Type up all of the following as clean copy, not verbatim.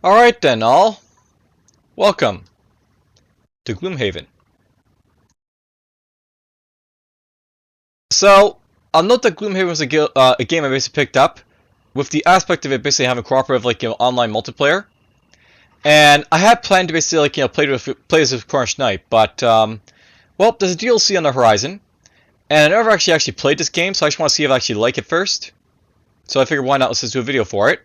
Alright then, all. Welcome to Gloomhaven. So, I'll note that Gloomhaven was a game I basically picked up with the aspect of it basically having cooperative, online multiplayer. And I had planned to basically, play this with Cornish Knight, but, well, there's a DLC on the horizon. And I never actually played this game, so I just want to see if I actually like it first. So I figured, why not, let's just do a video for it.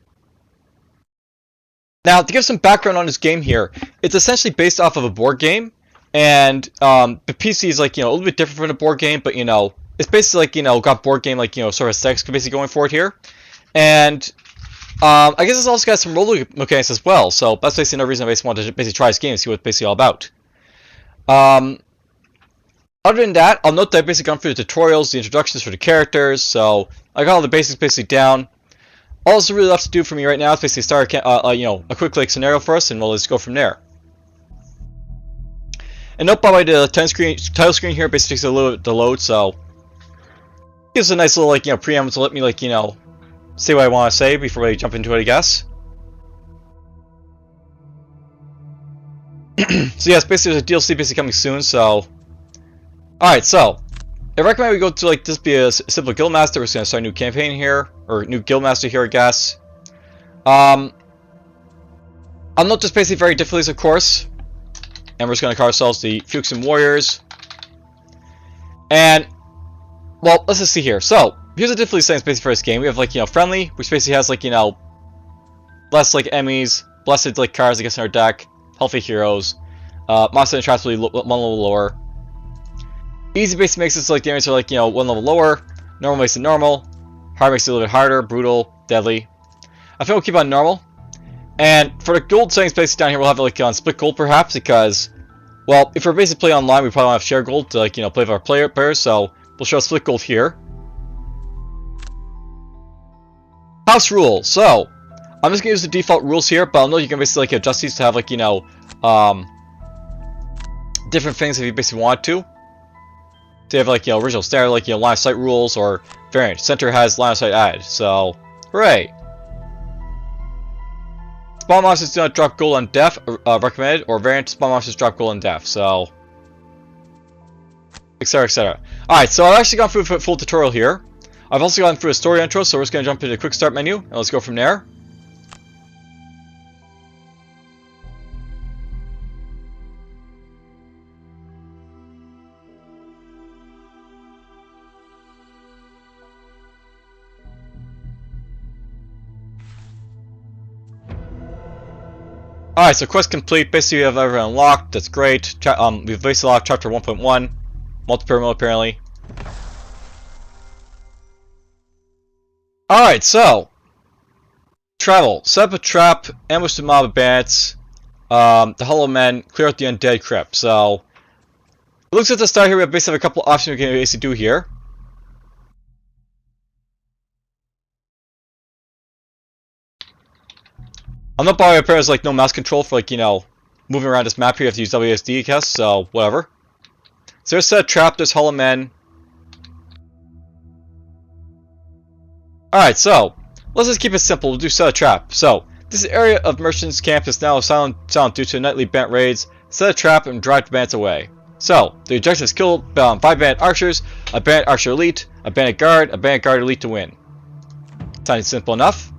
Now, to give some background on this game here, it's essentially based off of a board game, and the PC is a little bit different from a board game, but it's basically got board game sort of aesthetics basically going for it here, and I guess it's also got some role mechanics as well. So that's basically another reason I basically wanted to basically try this game and see what it's basically all about. Other than that, I'll note that I've basically gone through the tutorials, the introductions for the characters, so I got all the basics basically down. All that's really left to do for me right now is basically start a quick scenario for us, and we'll just go from there. And note, by the way, the title screen here basically takes a little bit to load, so gives a nice little preamble to let me say what I want to say before I jump into it, I guess. So yes, basically there's a DLC basically coming soon. So, alright, so I recommend we go to just be a simple guildmaster. We're just gonna start a new campaign here, or new guildmaster here, I guess. I'm not just basically very difficulties, of course, and we're just gonna call ourselves the DFuxa warriors. And well, let's just see here. So here's the difficulty settings basically for this game. We have friendly, which basically has less enemies, blessed cards I guess in our deck, healthy heroes, monster and traps will be one level lower. Easy basically makes it damage are one level lower. Normal makes it normal. Hard makes it a little bit harder. Brutal, deadly. I think we'll keep on normal. And for the gold settings basically down here, we'll have it on split gold perhaps, because, well, if we're basically playing online, we probably don't have share gold to play with our players. So we'll show split gold here. House rules. So I'm just gonna use the default rules here, but I'll know you can basically adjust these to have different things if you basically want to. So you have original standard line of sight rules, or variant. Center has line of sight added. So hooray! Spawn monsters do not drop gold on death, recommended, or variant spawn monsters drop gold on death. So etc, etc. Alright, so I've actually gone through a full tutorial here. I've also gone through a story intro, so we're just going to jump into the quick start menu, and let's go from there. Alright, so quest complete. Basically, we have everyone unlocked. That's great. We've basically unlocked chapter 1.1. Multiplayer mode, apparently. Alright, so travel. Set up a trap, ambush the mob of bandits, the hollow men, clear out the undead crypt. So it looks at the start here we have basically a couple options we can basically do here. I'm not bothered if there's no mouse control for moving around this map here. You have to use WSD, I guess, so whatever. So there's a trap, there's hollow men. Alright, so let's just keep it simple. We'll do set a trap. So this area of merchants' camp is now silent due to nightly bandit raids. Set a trap and drive the bandits away. So the objective is kill 5 bandit archers, a bandit archer elite, a bandit guard elite to win. Sounds simple enough.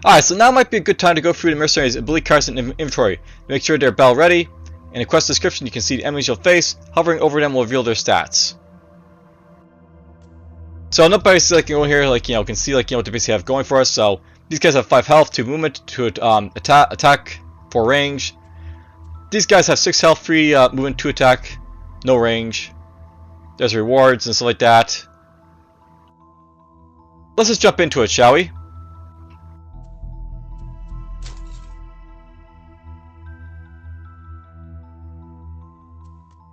Alright, so now might be a good time to go through the mercenaries' ability cards and inventory. Make sure they're battle ready. In the quest description you can see the enemies you'll face. Hovering over them will reveal their stats. So not basically go here can see what they basically have going for us. So these guys have 5 health, 2 movement, 2 attack, 4 range. These guys have 6 health, 3 movement, 2 attack, no range. There's rewards and stuff like that. Let's just jump into it, shall we?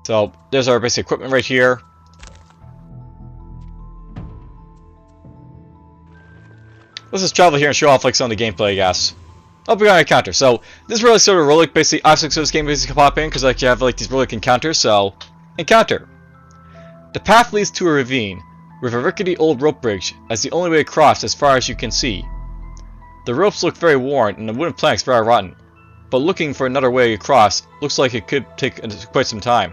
So there's our basic equipment right here. Let's just travel here and show off some of the gameplay, I guess. Oh, we got an encounter. So this is really sort of relic basically aspects of this game basically pop in, because you have these relic encounters. So encounter. The path leads to a ravine with a rickety old rope bridge as the only way across as far as you can see. The ropes look very worn, and the wooden planks very rotten. But looking for another way across looks like it could take quite some time.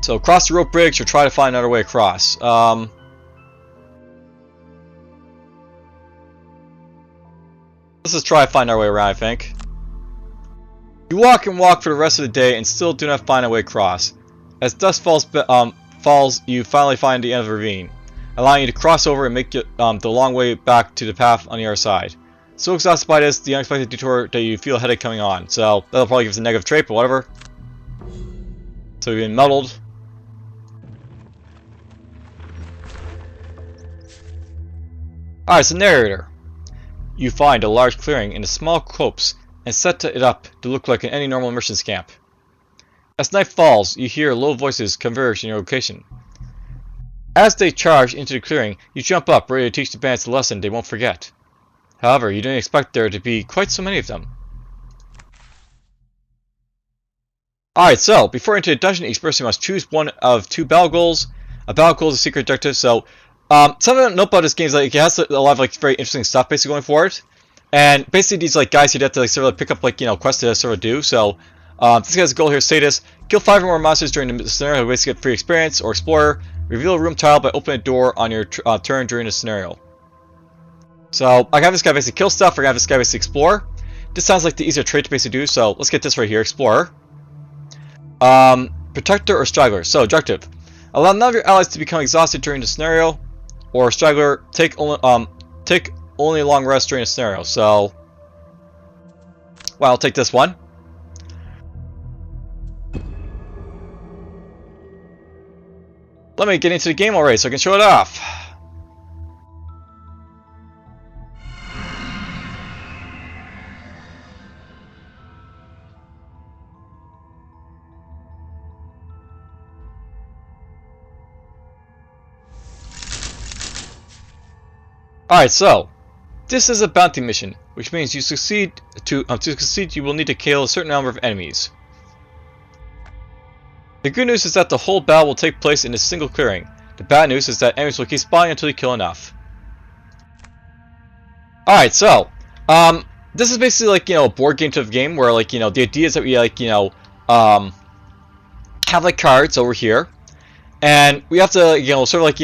So cross the rope bridge or try to find another way across. Let's just try to find our way around, I think. You walk and walk for the rest of the day and still do not find a way across. As dusk falls, you finally find the end of the ravine, allowing you to cross over and make the long way back to the path on the other side. So exhausted by this, the unexpected detour, that you feel a headache coming on. So that'll probably give us a negative trait, but whatever. So you've been muddled. Alright, so Narrator. You find a large clearing in a small copse and set it up to look like any normal merchant's camp. As night falls, you hear low voices converge in your location. As they charge into the clearing, you jump up, ready to teach the bandits a lesson they won't forget. However, you didn't expect there to be quite so many of them. Alright, so, before entering the dungeon, each person must choose one of two battle goals. A battle goal is a secret objective, so something I don't know about this game is like it has a lot of like very interesting stuff basically going for it. And basically these like guys you'd have to like sort of pick up like quests to sort of do. So this guy's goal here, status: kill 5 or more monsters during the scenario, basically get free experience, or explorer, reveal a room tile by opening a door on your turn during the scenario. So I have this guy basically kill stuff, I have this guy basically explore. This sounds like the easier trait to basically do, so let's get this right here, explorer. Protector or straggler. So objective: allow none of your allies to become exhausted during the scenario, or straggler, take only a long rest during a scenario. So, well, I'll take this one. Let me get into the game already so I can show it off. Alright, so this is a bounty mission, which means you succeed to succeed you will need to kill a certain number of enemies. The good news is that the whole battle will take place in a single clearing. The bad news is that enemies will keep spawning until you kill enough. Alright, so this is basically like a board game type of game where like the idea is that we like have like cards over here, and we have to sort of like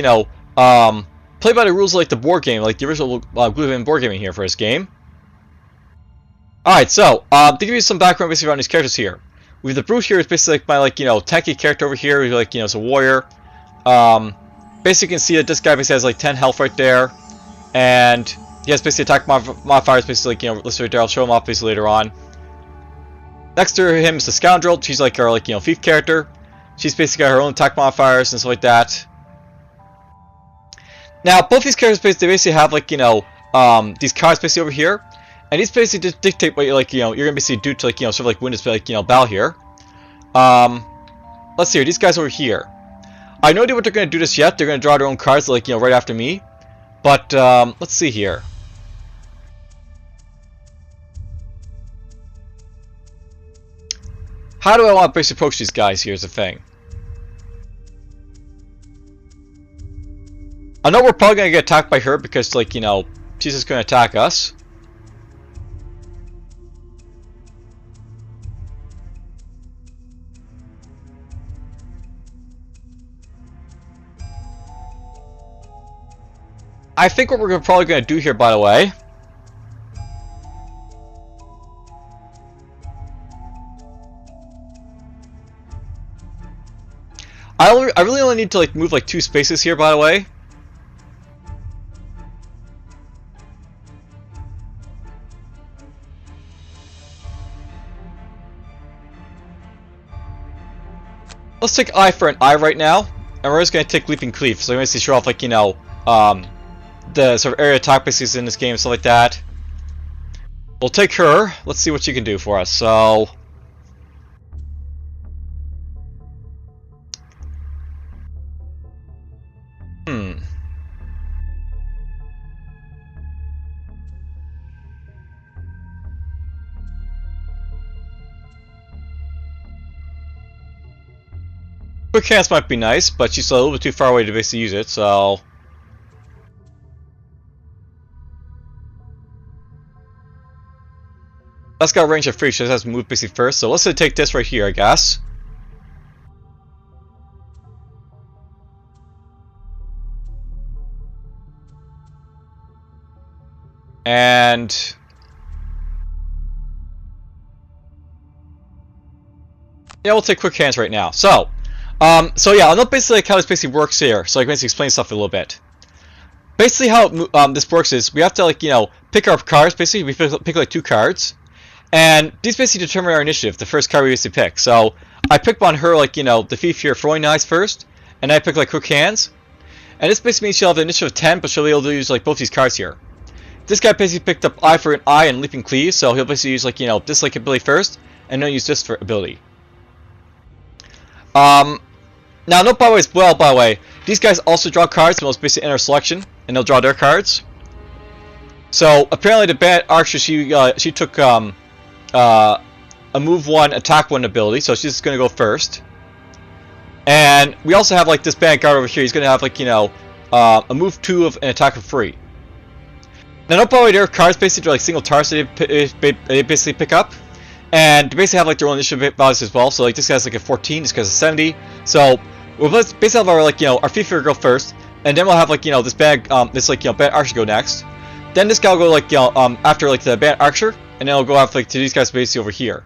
play by the rules of like the board game, like the original Gloomhaven board game in here for this game. Alright, so to give you some background basically around these characters here. We have the Brute here is basically like my tanky character over here. We like it's a warrior. Basically you can see that this guy basically has like 10 health right there, and he has basically attack modifiers basically like listed right there. I'll show him off basically later on. Next to him is the Scoundrel. She's like our thief character. She's basically got her own attack modifiers and stuff like that. Now, both these characters basically have like these cards basically over here, and these basically just dictate what you're gonna basically do to sort of like win this battle here. Let's see here, these guys over here. I have no idea what they're gonna do this yet. They're gonna draw their own cards right after me, but let's see here. How do I want to basically approach these guys? Here's the thing. I know we're probably going to get attacked by her because, she's just going to attack us. I think what we're probably going to do here, by the way, I really only need to move 2 spaces here, by the way. Let's take eye for an eye right now, and we're just going to take Leaping Cleave, so we basically show off the sort of area attack basically in this game and stuff like that. We'll take her. Let's see what she can do for us. So, Quick Hands might be nice, but she's a little bit too far away to basically use it, so That's got a range of 3, so it has to move basically first. So let's say take this right here, I guess. And yeah, we'll take quick hands right now. So yeah, I'll know basically like how this basically works here. So I can basically explain stuff a little bit. Basically, how this works is we have to like pick our cards. Basically, we pick like 2 cards, and these basically determine our initiative. The first card we basically pick. So I pick on her like the thief here, throwing knives first, and I pick like quick hands. And this basically means she'll have an initiative of 10, but she'll be able to use like both these cards here. This guy basically picked up Eye for an Eye and Leaping Cleave, so he'll basically use like this like ability first, and then use this for ability. Now note by the way, these guys also draw cards, and they'll basically enter selection, and they'll draw their cards. So apparently the bad archer she took a move 1, attack 1 ability, so she's gonna go first. And we also have like this bad guard over here. He's gonna have like a move 2 of an attack of 3. Now note by the way, their cards basically are like single targets they basically pick up. And they basically have like their own initiative values as well. So like this guy's like a 14, this guy's a 70. So we'll basically have our like our thief go first, and then we'll have like this bad bad archer go next. Then this guy will go like after like the bad archer, and then we'll go after like to these guys basically over here.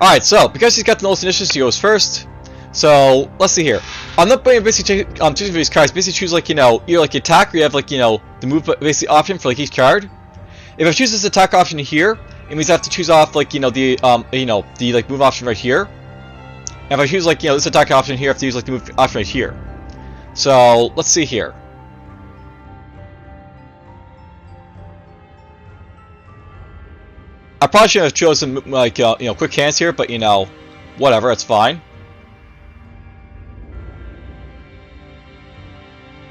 All right, so because she's got the most initiative, she goes first. So let's see here. I'm not going to basically choosing these cards. Basically choose like either like attack, or you have like the move basically option for like each card. If I choose this attack option here, it means I have to choose off like the like move option right here. And if I choose like this attack option here, I have to use like the move option right here. So let's see here. I probably should have chosen like quick hands here, but whatever, it's fine.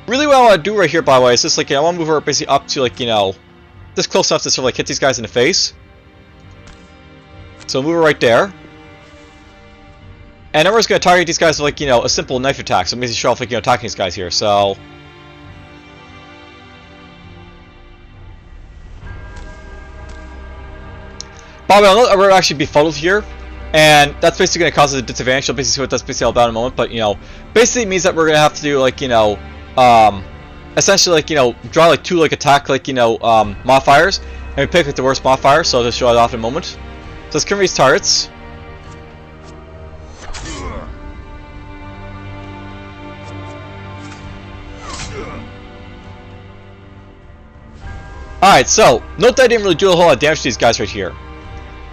Really what I want to do right here, by the way, is just like I want to move her basically up to like just close enough to sort of like hit these guys in the face. So move her right there. And then we're just going to target these guys with like a simple knife attack. So I'm basically show off like attacking these guys here. So by the way, I'll note we're actually befuddled here, and that's basically going to cause us a disadvantage. I'll basically see what that's basically all about in a moment, but basically it means that we're going to have to do like essentially like draw like 2 like attack like modifiers, and we pick like the worst modifier. So I'll just show it off in a moment. So let's cover these targets. Alright, so note that I didn't really do a whole lot of damage to these guys right here.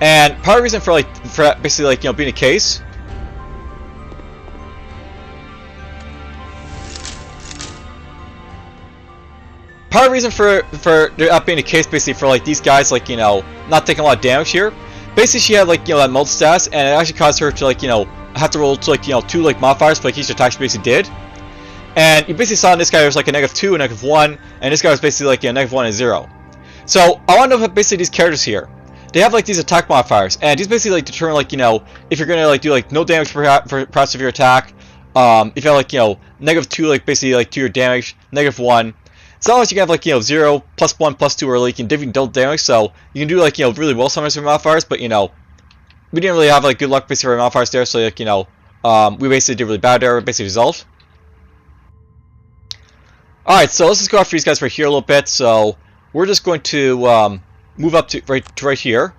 And part of the reason for basically like being a case, part of the reason for there not being a case basically for like these guys like not taking a lot of damage here, basically she had like that mult stats, and it actually caused her to like have to roll to like 2 like modifiers for like each attack she basically did. And you basically saw in this guy there was like a -2, a -1, and this guy was basically like a -1 and 0. So I want to know if basically these characters here, they have like these attack modifiers, and these basically like determine like if you're gonna like do like no damage for parts of your attack. If you have like -2 like basically like to your damage, -1. It's not like you can have like 0, +1, +2, or like you can don't damage. So you can do like really well sometimes with modifiers, but we didn't really have like good luck basically for modifiers there. So like we basically did really bad there. Basically result. All right, so let's just go after these guys right here a little bit. So we're just going to move up to right here,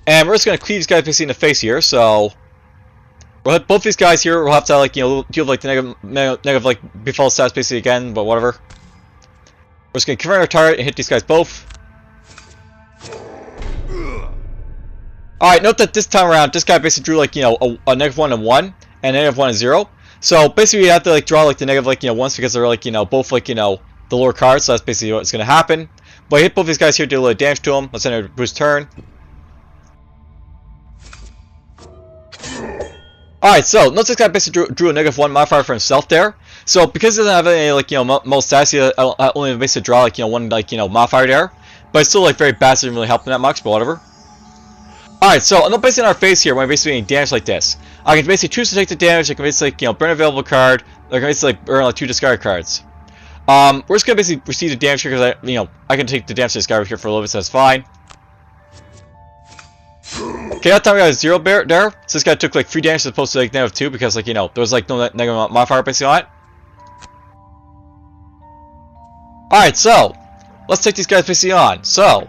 and we're just going to cleave these guys basically in the face here. So we'll hit both these guys here. We'll have to like deal with like the negative like befall stats basically again, but whatever. We're just going to convert our target and hit these guys both. All right, note that this time around, this guy basically drew like a -1 and 1, and -1 and 0. So basically, we have to like draw like the negative like ones because they're like both like the lower cards. So that's basically what's going to happen. But I hit both these guys here, do a little damage to them. Let's enter Bruce's turn. All right, so notice this guy basically drew a -1 modifier for himself there. So because he doesn't have any like most stats, he only basically draw like one like modifier there. But it's still like very bad, so it didn't really help him that much. But whatever. Alright, so I'm not basically in our face here when I'm basically getting damage like this. I can basically choose to take the damage, I can basically burn an available card, or I can basically burn like 2 discard cards. We're just gonna basically receive the damage here because I can take the damage to this guy over here for a little bit, so that's fine. Okay, that time we got a 0 there. So this guy took like 3 damage as opposed to like -2 because like there was like no negative modifier basically on it. Alright, so let's take these guys basically on. So,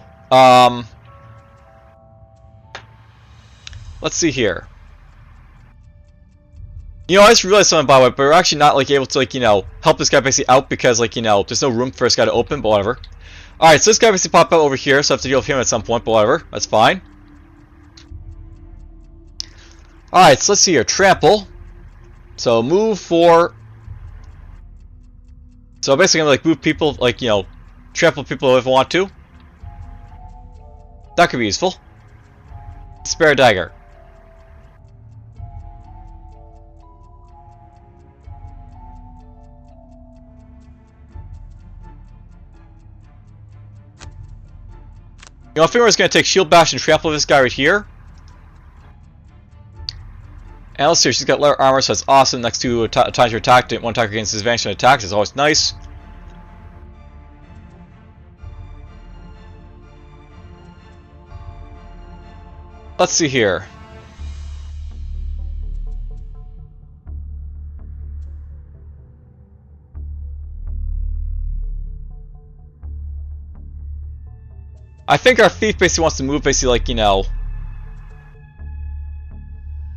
let's see here. I just realized something by the way, but we're actually not like able to like help this guy basically out because like there's no room for this guy to open, but whatever. Alright, so this guy basically popped out over here, so I have to deal with him at some point, but whatever, that's fine. Alright, so let's see here. Trample. So move for. So basically I'm gonna like move people, like trample people if I want to. That could be useful. Spare dagger. I think we're just gonna take shield bash and trample this guy right here. And let's see, she's got leather armor, so that's awesome. Next to times your attack, didn't want to attack against disadvantage on attacks, is always nice. Let's see here. I think our thief basically wants to move basically like,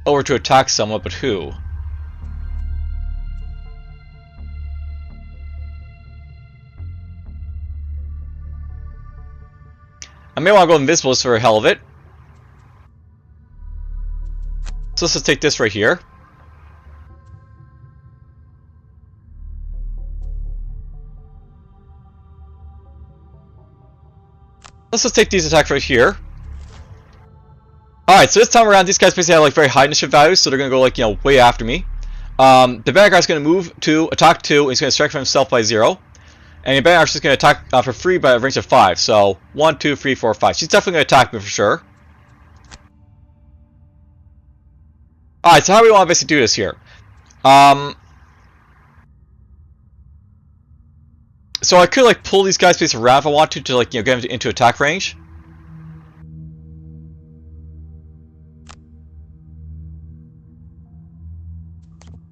over to attack someone, but who? I may want to go invisible just for the hell of it. So let's just take this right here. Let's just take these attacks right here. Alright, so this time around, these guys basically have like very high initiative values, so they're gonna go like, way after me. The bad guy's gonna move to attack 2, and he's gonna strike for himself by 0. And the bad guy's just gonna attack for free by a range of 5. So 1, 2, 3, 4, 5. She's definitely gonna attack me for sure. Alright, so how do we want to basically do this here? So I could like pull these guys basically around if I want to like get them into attack range.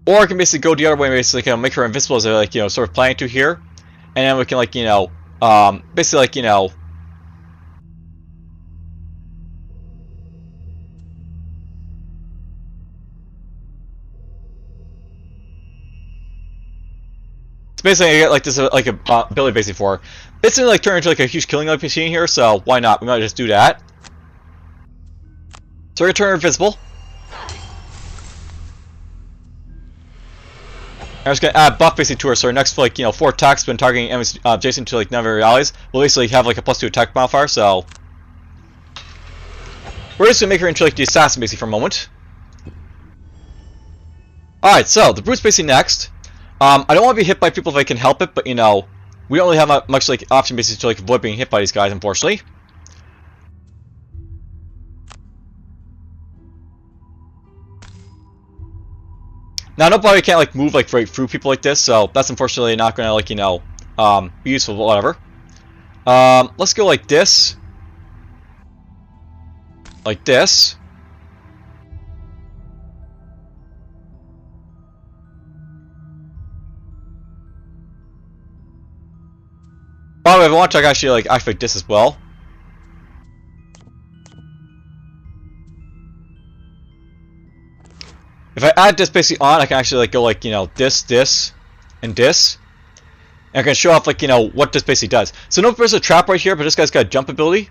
Or I can basically go the other way, basically make her invisible as I like sort of planning to here, and then we can like basically like it's basically I get like this like a ability basically for her. It's gonna like turn into like a huge killing machine here, so why not? We might just do that. So we're gonna turn her invisible. I'm just gonna add buff basically to her, so our next like 4 attacks when targeting enemies adjacent to like none of her realities will basically have like a +2 attack modifier. So we're just gonna make her into like the assassin basically for a moment. Alright, so the brute's basically next. I don't want to be hit by people if I can help it, but we don't really have much like option basically to like avoid being hit by these guys, unfortunately. Now nobody can't like move like right through people like this, so that's unfortunately not gonna like be useful, but whatever. Let's go like this. Like this. By the way, if I want to, I can actually like activate this as well. If I add this basically on, I can actually like go like this, this, and this, and I can show off like what this basically does. So no, there's a trap right here, but this guy's got a jump ability,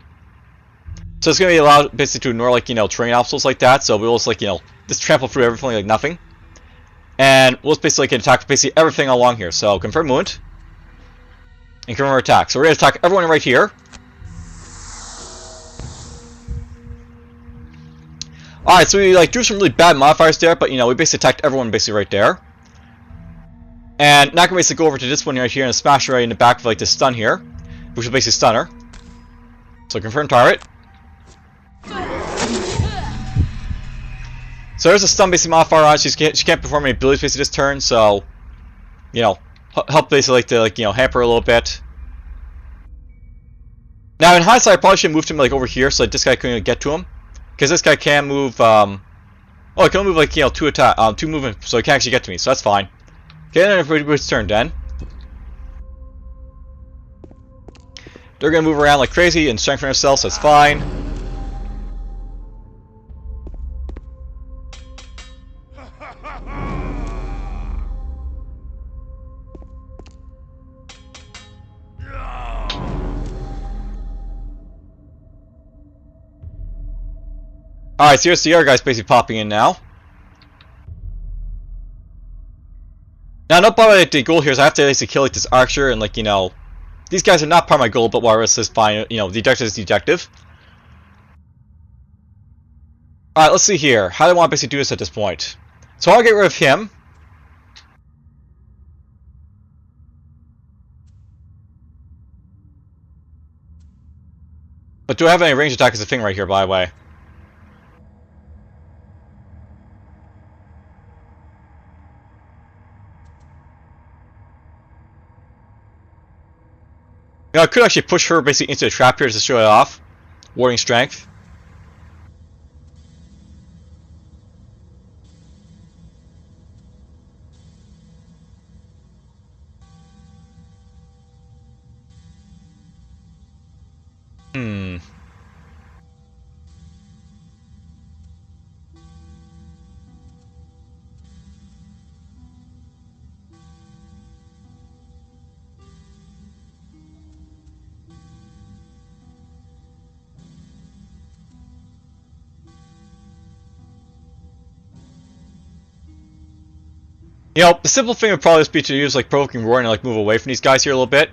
so it's gonna be allowed basically to ignore like terrain obstacles like that. So we'll just like just trample through everything like nothing, and we'll just basically like, attack basically everything along here. So confirm movement and confirm our attack. So we're gonna attack everyone right here. Alright, so we like drew some really bad modifiers there, but we basically attacked everyone basically right there. And now I can basically go over to this one right here and smash her right in the back with like this stun here, which will basically stun her. So confirm target. So there's a stun basically modifier on it. She can't perform any abilities basically this turn, so help basically like to hamper a little bit. Now in hindsight, I probably should have moved him like over here so that this guy couldn't get to him, because this guy can move. Oh, he can move like two movements, so he can't actually get to me. So that's fine. Okay, then everybody's turn then. They're gonna move around like crazy and strengthen themselves, so it's fine. Alright, so here's the other guys basically popping in now. Now, not part of the goal here is I have to basically kill like this archer and like, you know, these guys are not part of my goal, but whatever, this is fine, you know, the objective is the objective. Alright, let's see here. How do I want to basically do this at this point? So I'll get rid of him. But do I have any range attack as a thing right here, by the way? You know, I could actually push her basically into the trap here to show it off. Warding strength. You know, the simple thing would probably just be to use like provoking roar and like move away from these guys here a little bit.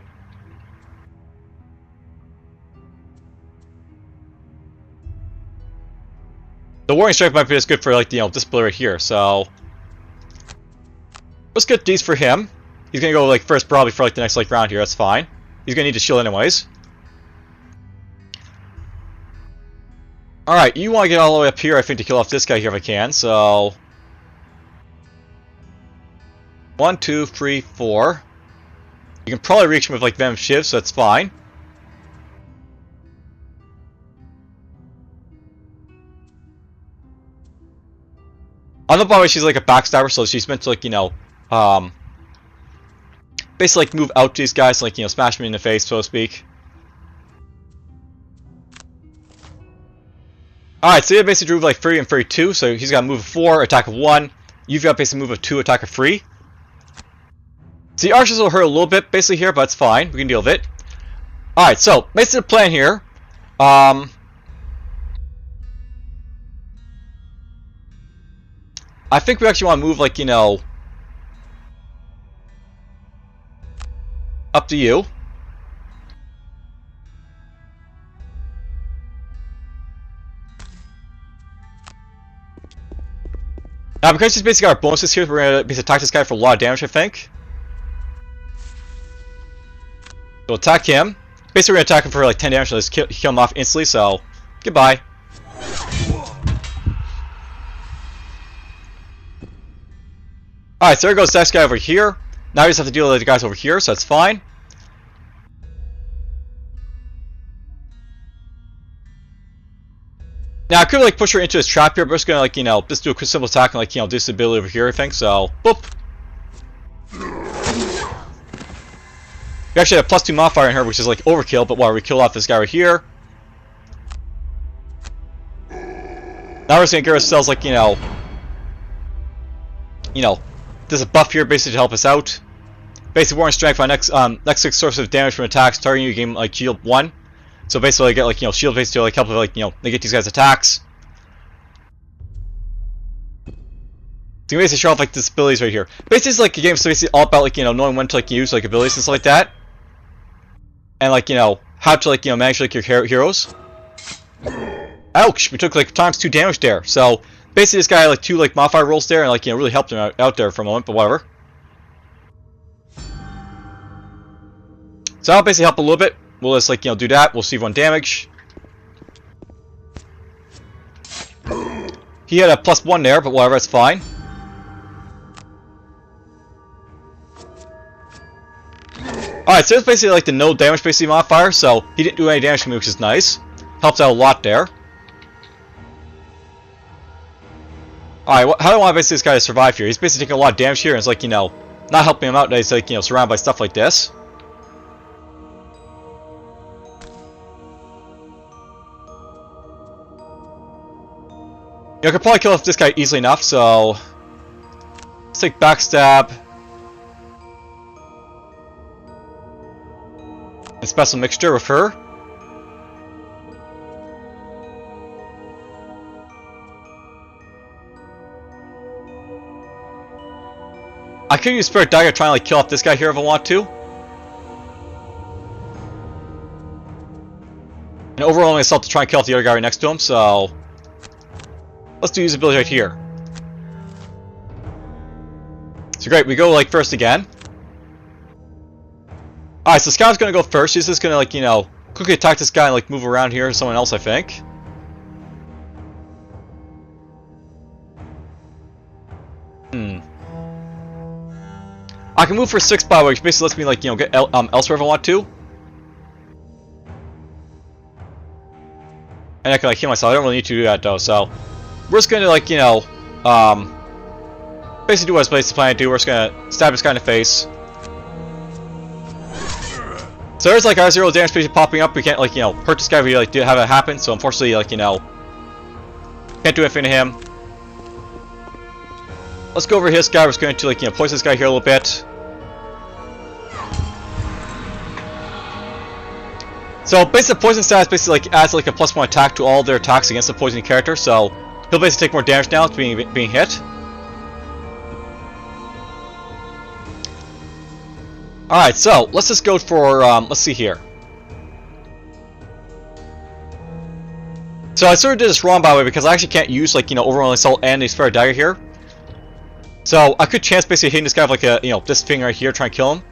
The warning strike might be as good for like, you know, this ability right here, so let's get these for him. He's gonna go like first probably for like the next like round here, that's fine. He's gonna need to shield anyways. Alright, you wanna get all the way up here I think to kill off this guy here if I can, so 1, 2, 3, 4. You can probably reach him with like Venom Shiv, so that's fine. On the bottom, she's like a backstabber, so she's meant to like, you know, basically like move out to these guys, like, you know, smash them in the face, so to speak. Alright, so you basically move like 3 and 32, so he's got a move of 4, attack of 1. You've got basically move of 2, attack of 3. So the archers will hurt a little bit basically here, but that's fine. We can deal with it. Alright, so basically the plan here. I think we actually want to move like, you know, up to you. Now because she's basically got our bonuses here, we're going to basically attack this guy for a lot of damage, I think. So attack him. Basically, we're going to attack him for like 10 damage, so let's kill him off instantly, so goodbye. Alright, so there goes this guy over here. Now we just have to deal with the guys over here, so that's fine. Now I could like push her into his trap here, but we're just gonna like, you know, just do a quick simple attack and like, you know, do this ability over here, I think, so boop. We actually have +2 modifier in her, which is like overkill, but while we kill off this guy right here. Now we're just gonna get ourselves like, you know, there's a buff here basically to help us out. Basically, warring strength for next 6 sources of damage from attacks targeting you gain like shield 1. So basically, I get like, you know, shield based to like help with like, you know, negate these guys' attacks. So you basically show off like these abilities right here. Basically, it's like a game, so basically all about like, you know, knowing when to like use like abilities and stuff like that, and like, you know, how to like, you know, manage like your heroes. Ouch! We took like ×2 damage there. So basically, this guy had like 2 like modifier rolls there, and like, you know, really helped him out there for a moment, but whatever. So I'll basically help a little bit. We'll just like, you know, do that. We'll see 1 damage. He had a +1 there, but whatever, that's fine. Alright, so it's basically like the no damage basically modifier, so he didn't do any damage to me, which is nice. Helps out a lot there. Alright, how do I want basically this guy to survive here? He's basically taking a lot of damage here, and it's like, you know, not helping him out, he's like, you know, surrounded by stuff like this. You know, I could probably kill this guy easily enough, so let's take backstab. And special mixture with her. I could use Spirit Dagger trying to like kill off this guy here if I want to. And overwhelming assault to try and kill off the other guy right next to him, so let's do usability right here. So great, we go like first again. Alright, so Scout's gonna go first. She's just gonna like, you know, quickly attack this guy and like move around here to someone else, I think. I can move for 6 by the way, which basically lets me like, you know, get elsewhere if I want to. And I can like heal myself. I don't really need to do that though, so we're just gonna like, you know, basically do what I was basically planning to do. We're just gonna stab this guy in the face. So there's like our 0 damage basically popping up. We can't like, you know, hurt this guy if we like have it happen. So unfortunately, like, you know, can't do anything to him. Let's go over to this guy. We're just going to like, you know, poison this guy here a little bit. So basically, poison status basically like adds like a +1 attack to all their attacks against the poison character. So he'll basically take more damage now to being hit. Alright, so let's just go for, let's see here. So I sort of did this wrong by the way, because I actually can't use like, you know, overwhelming assault and a Spirit Dagger here. So I could chance basically hitting this guy with like a, you know, this thing right here, trying to kill him.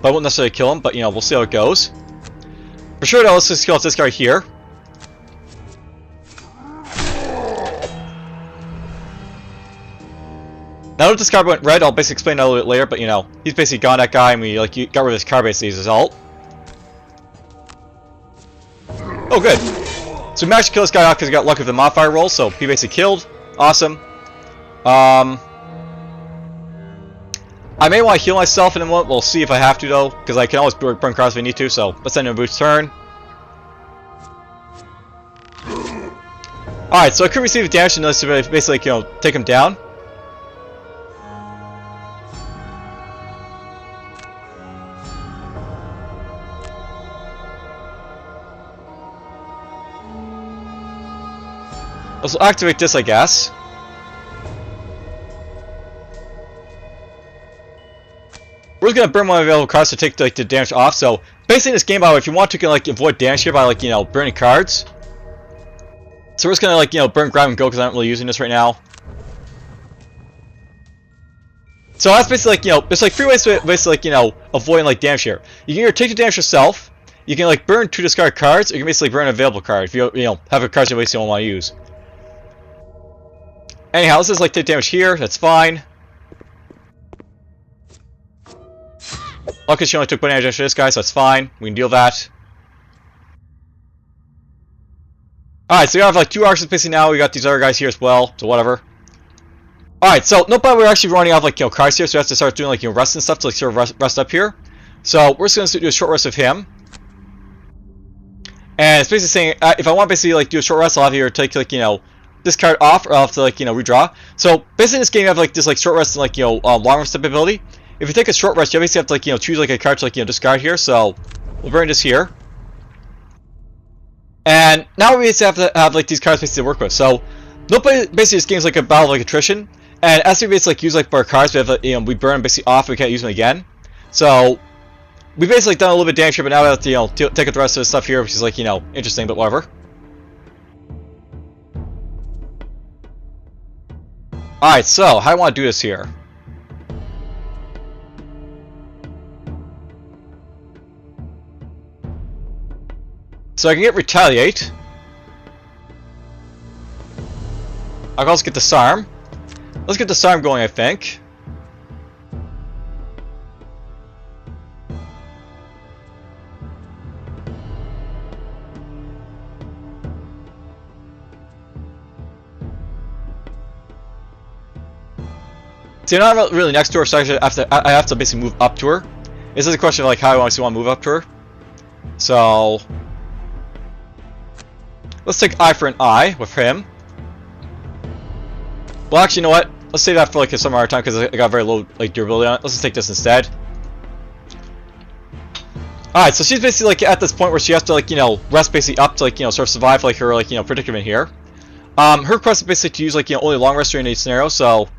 But I won't necessarily kill him, but you know, we'll see how it goes. For sure though, let's just kill off this guy right here. Now that this card went red, I'll basically explain that a little bit later, but you know, he's basically gone, that guy, and we like got rid of his card basically as his ult. Oh good. So we managed to kill this guy off because he got lucky with the modifier roll, so he basically killed. Awesome. I may want to heal myself in a moment, we'll see if I have to though, because I can always burn cards if I need to, so let's end in Boot's turn. Alright, so I could receive damage and this to basically, like, you know, take him down. Let's activate this, I guess. We're just gonna burn one available cards to take like the damage off. So basically, in this game, by the way, if you want to, can like avoid damage here by like, you know, burning cards. So we're just gonna like, you know, burn, grab, and go because I'm not really using this right now. So that's basically like, you know, there's like 3 ways to basically like, you know, avoiding like damage here. You can either take the damage yourself, you can like burn 2 discard cards, or you can basically burn an available card if you know have a card you basically don't want to use. Anyhow, let's just like take damage here. That's fine. Luckily, she only took 1 damage for this guy, so that's fine. We can deal that. Alright, so we have like 2 archers basically now. We got these other guys here as well, so whatever. Alright, so note that we're actually running out of like, you know, cards here, so we have to start doing like, you know, rest and stuff to like sort of rest up here. So we're just going to do a short rest of him. And it's basically saying, if I want to basically like do a short rest, I'll have here take like, you know, this card off, or I'll have to like, you know, redraw. So basically in this game you have like this like short rest and like, you know, long rest ability. If you take a short rest, you basically have to like, you know, choose like a card to like, you know, discard here. So we'll burn this here. And now we basically have to have like these cards basically to work with. So nobody basically this game is like a battle of like attrition. And as we basically like use like our cards, we have you know, we burn them basically off, we can't use them again. So we basically done a little bit of damage here, but now we have to, you know, take out the rest of the stuff here, which is like, you know, interesting, but whatever. Alright, so how do I want to do this here? So I can get Retaliate. I can also get Disarm. Let's get Disarm going, I think. So you're not really next to her, so I have to basically move up to her. This is a question of like how I want to move up to her. So let's take eye for an eye with him. Well, actually, you know what? Let's save that for like some other time because I got very low like durability on it. Let's just take this instead. Alright, so she's basically like at this point where she has to like, you know, rest basically up to like, you know, sort of survive like her like, you know, predicament here. Her request is basically to use like, you know, only long rest during each scenario, so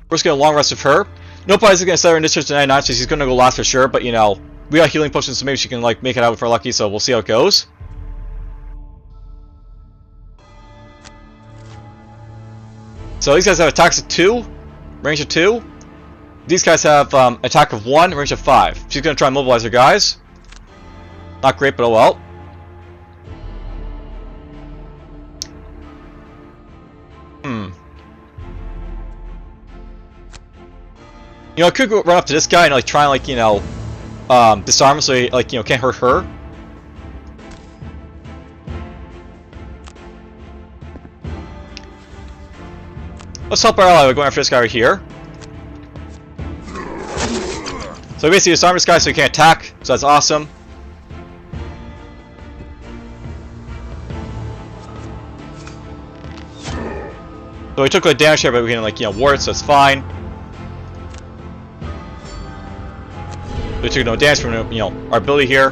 we're just gonna long rest with her. Nobody's gonna set her initiative to 99, so she's gonna go last for sure, but you know, we got healing potions, so maybe she can like make it out if we're lucky, so we'll see how it goes. So these guys have attacks of 2, range of 2. These guys have attack of 1, range of 5. She's gonna try and mobilize her guys. Not great, but oh well. You know, I could go run up to this guy and like try and like, you know, disarm him so he like, you know, can't hurt her. Let's help our ally by going after this guy right here. So basically disarm this guy so he can't attack, so that's awesome. So we took like damage here, but we can like, you know, ward it, so it's fine. We took no damage from, you know, our ability here.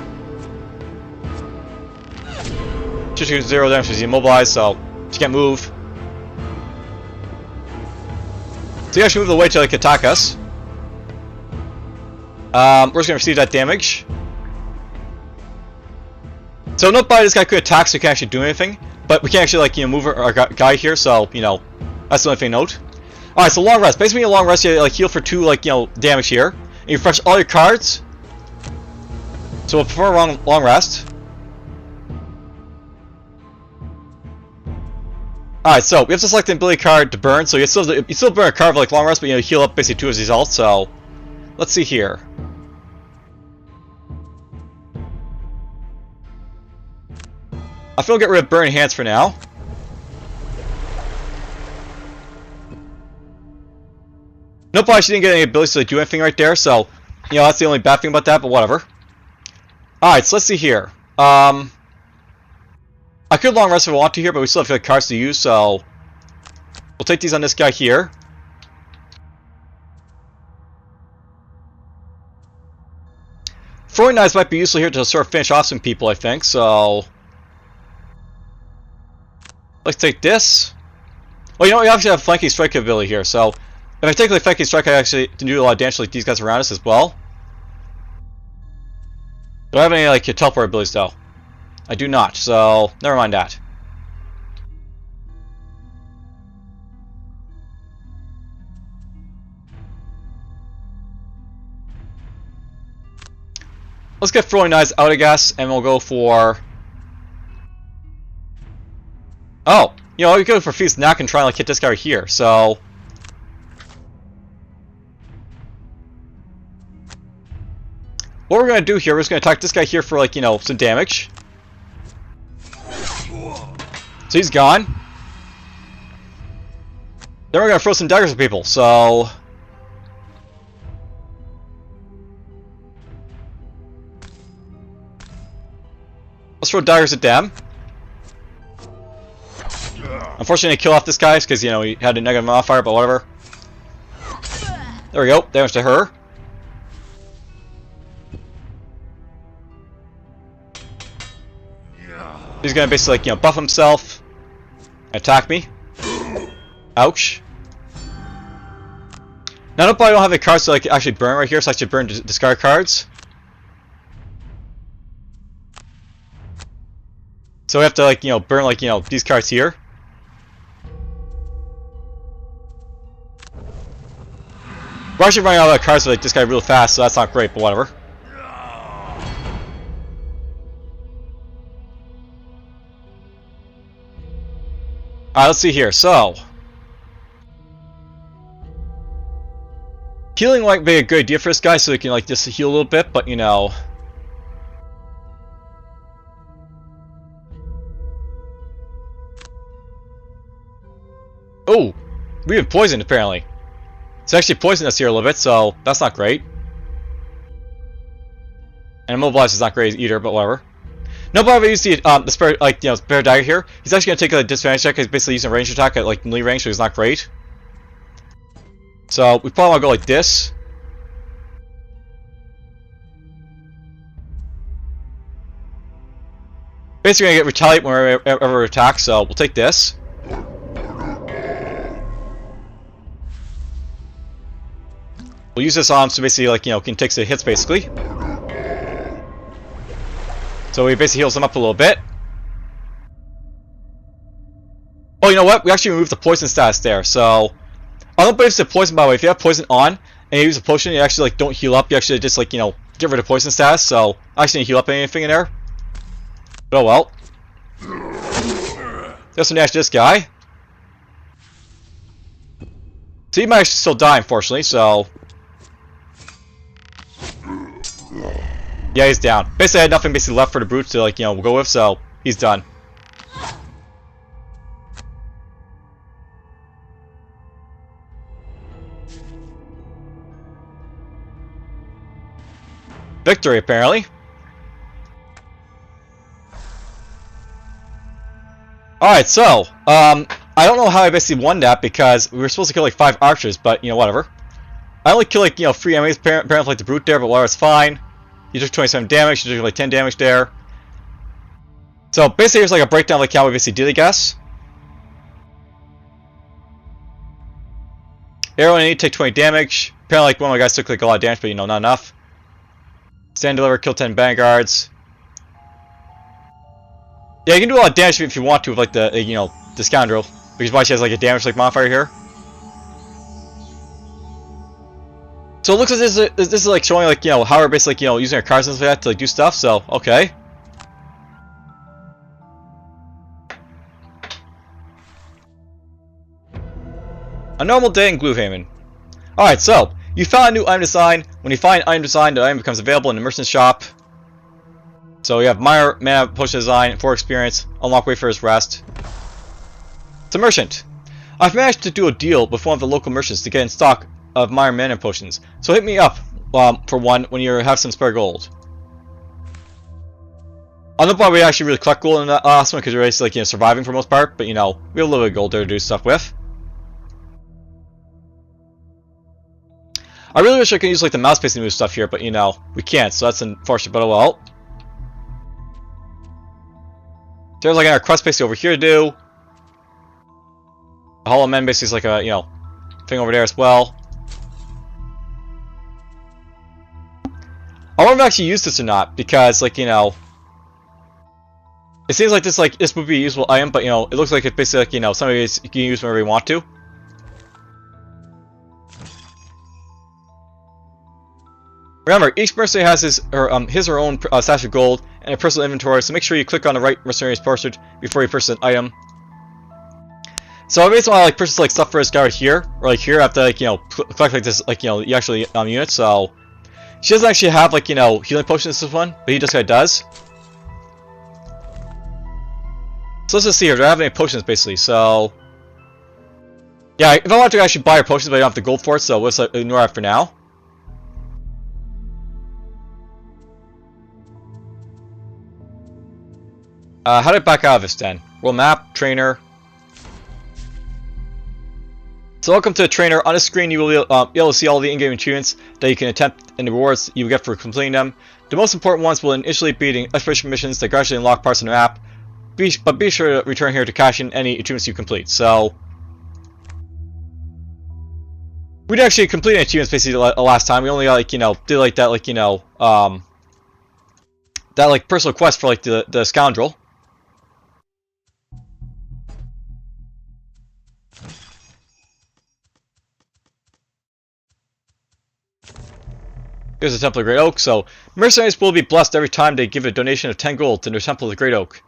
She took 0 damage because he's immobilized, so she can't move. So he actually moved away to like attack us. We're just gonna receive that damage. So nobody this guy could attack, so he can't actually do anything. But we can't actually like, you know, move our guy here, so you know, that's the only thing to note. Alright, so long rest. Basically a long rest, you like heal for 2 like, you know, damage here. And you refresh all your cards. So we'll prefer a long rest. Alright, so we have to select an ability card to burn, so you still burn a card for like long rest, but you know, heal up basically 2 as a result, so let's see here. I feel we'll get rid of burning hands for now. Nope, she didn't get any abilities to do anything right there, so you know, that's the only bad thing about that, but whatever. Alright, so let's see here. I could long rest if I want to here, but we still have like, cards to use, so we'll take these on this guy here. Throwing knives might be useful here to sort of finish off some people, I think, so let's take this. Well, you know, we actually have flanking strike ability here, so if I take the flanking strike, I actually can do a lot of damage to like, these guys around us as well. Do I have any like teleport abilities though? I do not, so never mind that. Let's get throwing knives out, I guess, and we'll go for. Oh, you know, we go for Feast Knack and try and like hit this guy right here. So what we're gonna do here, we're just gonna attack this guy here for like, you know, some damage. So he's gone. Then we're gonna throw some daggers at people. So let's throw daggers at them. Unfortunately, kill off this guy because, you know, he had a negative modifier, but whatever. There we go. Damage to her. He's gonna basically, like, you know, buff himself, attack me. Ouch. Now, nope, I don't have any cards to like actually burn right here, so I should burn discard cards. So we have to like, you know, burn like, you know, these cards here. We're actually running out of cards for like this guy real fast, so that's not great, but whatever. Alright, let's see here. So healing might be a good idea for this guy, so he can like just heal a little bit, but you know. Oh, we've been poisoned apparently. It's actually poisoned us here a little bit, so that's not great. And immobilize is not great either, but whatever. No, but I use the spare, like, you know, spare dagger here. He's actually gonna take a disadvantage check. He's basically using a range attack at like melee range, so he's not great. So we probably want to go like this. Basically, gonna get retaliate whenever we attack, so we'll take this. We'll use this on so basically, like, you know, can take the hits basically. So he basically heals them up a little bit. Oh, you know what? We actually removed the poison status there. So I don't believe it's the poison, by the way. If you have poison on and you use a potion, you actually like don't heal up. You actually just like, you know, get rid of poison status. So I actually didn't heal up anything in there. But oh well. There's some dash to this guy. So he might actually still die, unfortunately. So yeah, he's down. Basically, I had nothing basically left for the brute to like, you know, go with. So he's done. Victory, apparently. Alright, so, I don't know how I basically won that because we were supposed to kill like 5 archers, but, you know, whatever. I only killed like, you know, 3 enemies, apparently like the brute there, but whatever, it's fine. You took 27 damage, you took like 10 damage there. So, basically, here's like a breakdown of like how we basically did, I guess. Arrow and I need to take 20 damage. Apparently, like, one of my guys took like a lot of damage, but, you know, not enough. Stand deliver, kill 10 vanguards. Yeah, you can do a lot of damage if you want to with like the, you know, the scoundrel. Because why she has like a damage like modifier here. So it looks like this is like showing like, you know, how we're basically like, you know, using our cards and stuff like that to like do stuff, so okay. A normal day in Gloomhaven. Alright, so you found a new item design. When you find item design, the item becomes available in the merchant shop. So you have minor mana potion design, 4 experience, unlock Wayfarer's Rest. It's a merchant. I've managed to do a deal with one of the local merchants to get in stock of minor mana potions. So hit me up for one when you have some spare gold. I don't know why we actually really collect gold in that last one because we're basically like, you know, surviving for the most part, but you know, we have a little bit of gold there to do stuff with. I really wish I could use like the mouse based to move stuff here, but you know, we can't, so that's unfortunate, but oh well. There's like our quest basically over here to do. The Hollow Men basically is like a, you know, thing over there as well. I wonder if I actually use this or not, because like, you know, it seems like this would be a useful item, but you know, it looks like it's basically like, you know, somebody you can use whenever you want to. Remember, each mercenary has his or her own stash of gold and a personal inventory, so make sure you click on the right mercenary's portrait before you purchase an item. So I basically want to like purchase like stuff for this guy right here, or like here, I have to like, you know, collect like this, like, you know, actually units. So she doesn't actually have like, you know, healing potions this one, but he just kind of does. So let's just see here. Do I have any potions basically? So yeah, if I want to actually buy her potions, but I don't have the gold for it, so let's ignore that for now. How do I back out of this then? World map, trainer. So welcome to the trainer. On the screen you will be able to see all the in-game achievements that you can attempt and the rewards you get for completing them. The most important ones will initially be the exploration missions that gradually unlock parts of the map. But be sure to return here to cash in any achievements you complete. So we didn't actually complete any achievements basically last time. We only like, you know, did like that, like, you know, that like personal quest for like the scoundrel. Here's the Temple of Great Oak. So mercenaries will be blessed every time they give a donation of 10 gold to their Temple of the Great Oak.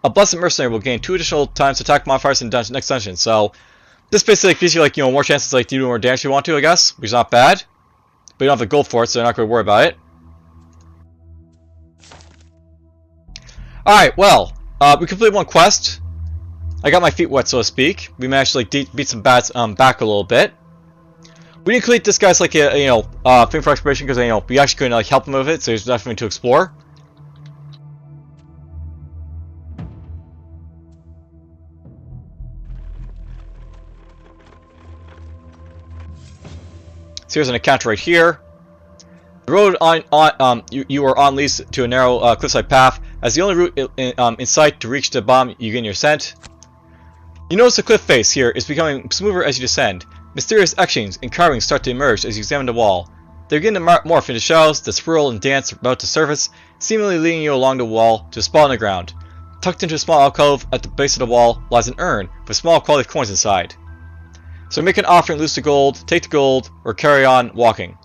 A blessed mercenary will gain 2 additional times attack modifiers in the next dungeon. So this basically gives you like, you know, more chances like to do more damage if you want to, I guess, which is not bad. But you don't have the gold for it, so you're not going to worry about it. Alright, well, we completed one quest. I got my feet wet, so to speak. We managed to like beat some bats back a little bit. We didn't create this guy's like a thing for exploration because we actually couldn't like help him with it, so there's nothing to explore. So here's an encounter right here. The road you are on leads to a narrow cliffside path. As the only route in sight to reach the bottom, you gain your ascent. You notice the cliff face here is becoming smoother as you descend. Mysterious etchings and carvings start to emerge as you examine the wall. They begin to morph into shadows that swirl and dance about the surface, seemingly leading you along the wall to a spot on the ground. Tucked into a small alcove at the base of the wall lies an urn with small quality coins inside. So make an offer and lose the gold, take the gold, or carry on walking.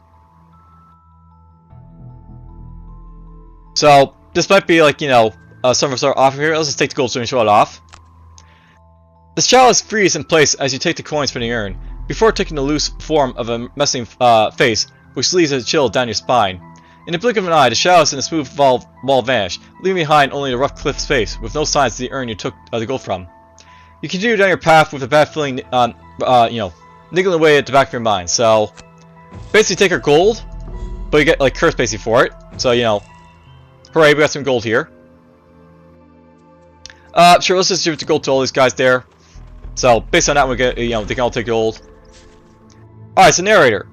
So this might be like, some of our offer here. Let's just take the gold so we can show it off. The shadows freeze in place as you take the coins from the urn, before taking the loose form of a messing face, which leaves a chill down your spine. In the blink of an eye, the shadows in the smooth wall vanish, leaving behind only the rough cliff's face, with no signs of the urn you took the gold from. You continue down your path with a bad feeling, niggling away at the back of your mind. So, basically take our gold, but you get like curse basically for it. So, hooray, we got some gold here. Sure, let's just give the gold to all these guys there. So, based on that, we get, they can all take gold. Alright, so Narrator.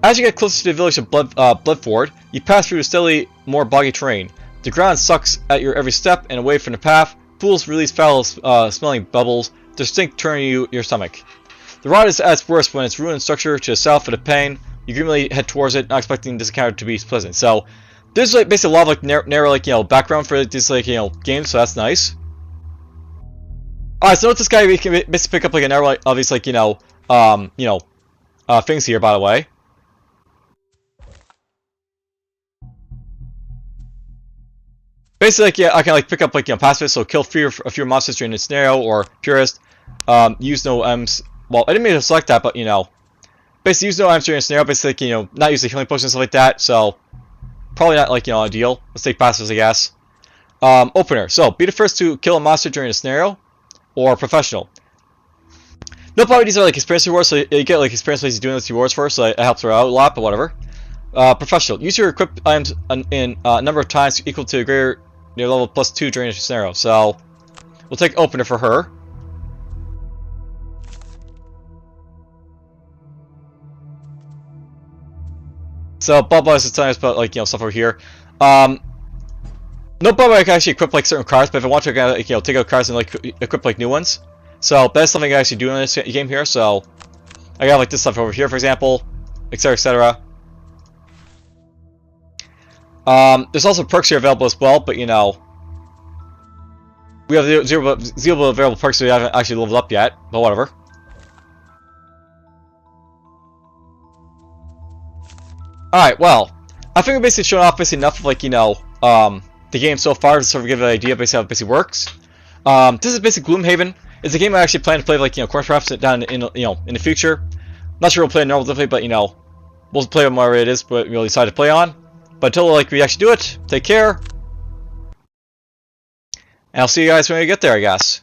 As you get closer to the village of Bloodford, you pass through steadily more boggy terrain. The ground sucks at your every step, and away from the path, pools release foul smelling bubbles, distinct turning your stomach. The ride is at its worst when its ruined structure to the south of the pane. You grimly head towards it, not expecting this encounter to be pleasant. So, there's like basically a lot of like narrow background for this games, so that's nice. Alright, so with this guy, we can basically pick up like a narrow of these things here, by the way. Basically, I can pick up pacifists, so kill a few monsters during the scenario, or purist. Use no M's. Well, I didn't mean to select that, but basically use no M's during the scenario. Basically, not use the healing potions and stuff like that. So probably not ideal. Let's take pacifists, I guess. Opener. So be the first to kill a monster during the scenario, or professional. No problem. These are experience rewards, so you get experience basically doing those rewards first, so it helps her out a lot. But whatever. Professional. Use your equipped items in a number of times equal to a greater level +2 during the scenario. So we'll take opener for her. So Bubba is telling us about stuff over here. No problem. I can actually equip certain cards, but if I want to, I can take out cards and equip new ones. So that's something I actually do in this game here. So I got this stuff over here, for example, etc., etc. There's also perks here available as well, but we have zero available perks, so we haven't actually leveled up yet, but whatever. Alright, well, I think we're basically showing off enough of the game so far to sort of give an idea of how it basically works. This is basically Gloomhaven. It's a game I actually plan to play Cornish Knight down in the future. Not sure we'll play normal difficulty, but we'll play on whatever it is, but we'll decide to play on. But until we actually do it, take care. And I'll see you guys when we get there, I guess.